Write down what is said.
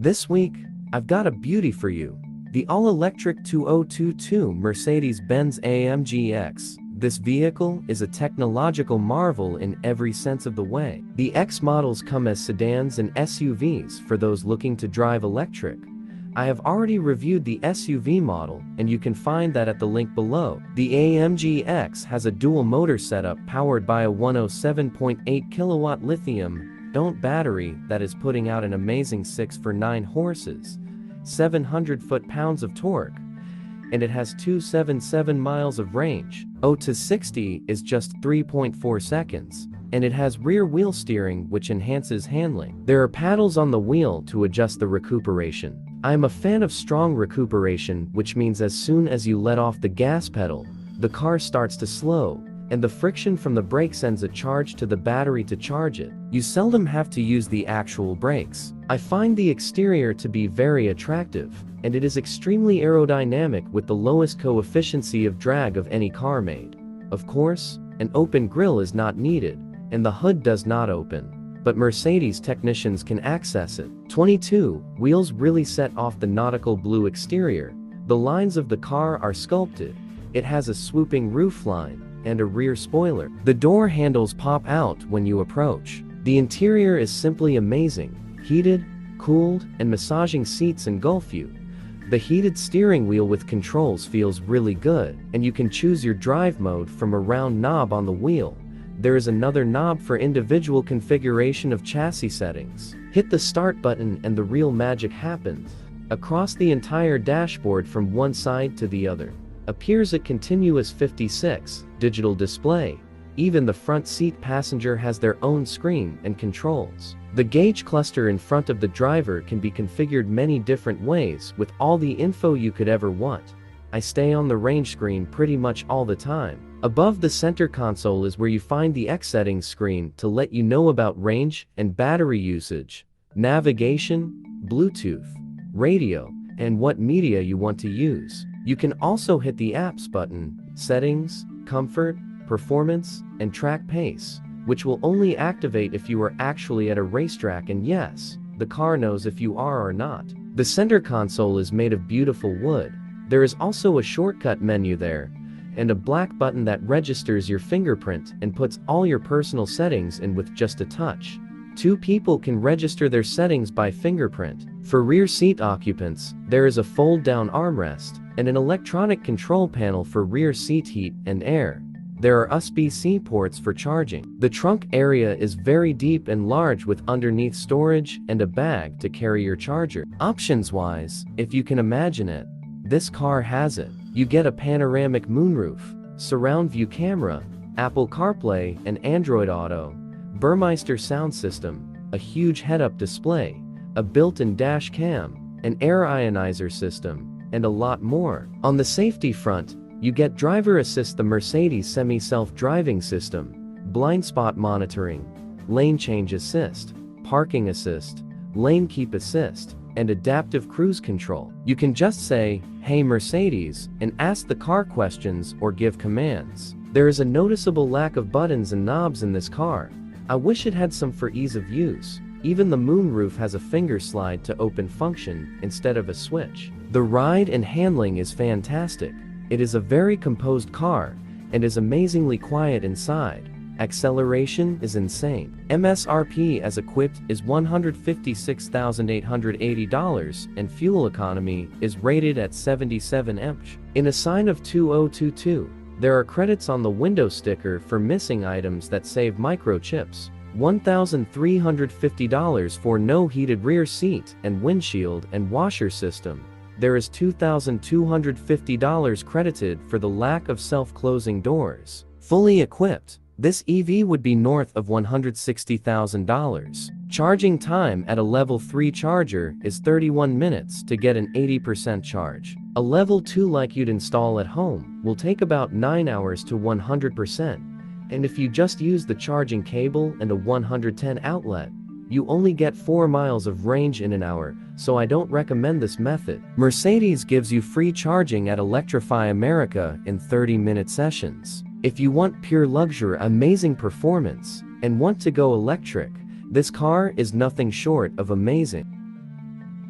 This week, I've got a beauty for you. The all-electric 2022 Mercedes-Benz AMG X. This vehicle is a technological marvel in every sense of the way. The X models come as sedans and SUVs for those looking to drive electric. I have already reviewed the SUV model, and you can find that at the link below. The AMG X has a dual motor setup powered by a 107.8 kilowatt lithium-ion battery that is putting out an amazing 6 for 9 horses, 700 foot-pounds of torque, and it has 277 miles of range. 0 to 60 is just 3.4 seconds, and it has rear wheel steering which enhances handling. There are paddles on the wheel to adjust the recuperation. I am a fan of strong recuperation, which means as soon as you let off the gas pedal, the car starts to slow, and the friction from the brake sends a charge to the battery to charge it. You seldom have to use the actual brakes. I find the exterior to be very attractive, and it is extremely aerodynamic with the lowest coefficient of drag of any car made. Of course, an open grille is not needed, and the hood does not open, but Mercedes technicians can access it. 22 wheels really set off the nautical blue exterior. The lines of the car are sculpted. It has a swooping roofline and a rear spoiler. The door handles pop out when you approach. The interior is simply amazing. Heated, cooled, and massaging seats engulf you. The heated steering wheel with controls feels really good, and you can choose your drive mode from a round knob on the wheel. There is another knob for individual configuration of chassis settings. Hit the start button and the real magic happens. Across the entire dashboard from one side to the other appears a continuous 56 digital display. Even the front seat passenger has their own screen and controls. The gauge cluster in front of the driver can be configured many different ways with all the info you could ever want. I stay on the range screen pretty much all the time. Above the center console is where you find the X settings screen to let you know about range and battery usage, navigation, Bluetooth, radio, and what media you want to use. You can also hit the apps button, settings, comfort, performance, and track pace, which will only activate if you are actually at a racetrack, and yes, the car knows if you are or not. The center console is made of beautiful wood. There is also a shortcut menu there, and a black button that registers your fingerprint and puts all your personal settings in with just a touch. 2 people can register their settings by fingerprint. For rear seat occupants, there is a fold-down armrest and an electronic control panel for rear seat heat and air. There are USB-C ports for charging. The trunk area is very deep and large with underneath storage and a bag to carry your charger. Options-wise, if you can imagine it, this car has it. You get a panoramic moonroof, surround view camera, Apple CarPlay and Android Auto, Burmeister sound system, a huge head-up display, a built-in dash cam, an air ionizer system, and a lot more. On the safety front, you get driver assist, the Mercedes semi-self-driving system, blind spot monitoring, lane change assist, parking assist, lane keep assist, and adaptive cruise control. You can just say, "Hey Mercedes," and ask the car questions or give commands. There is a noticeable lack of buttons and knobs in this car. I wish it had some for ease of use. Even the moonroof has a finger slide to open function instead of a switch. The ride and handling is fantastic. It is a very composed car and is amazingly quiet inside. Acceleration is insane. MSRP as equipped is $156,880 and fuel economy is rated at 77 mph. In a sign of 2022, there are credits on the window sticker for missing items that save microchips. $1,350 for no heated rear seat and windshield and washer system. There is $2,250 credited for the lack of self-closing doors. Fully equipped, this EV would be north of $160,000. Charging time at a level 3 charger is 31 minutes to get an 80% charge. A level 2 like you'd install at home will take about 9 hours to 100%. And if you just use the charging cable and a 110 outlet, you only get 4 miles of range in an hour, so I don't recommend this method. Mercedes gives you free charging at Electrify America in 30-minute sessions. If you want pure luxury, amazing performance, and want to go electric, this car is nothing short of amazing.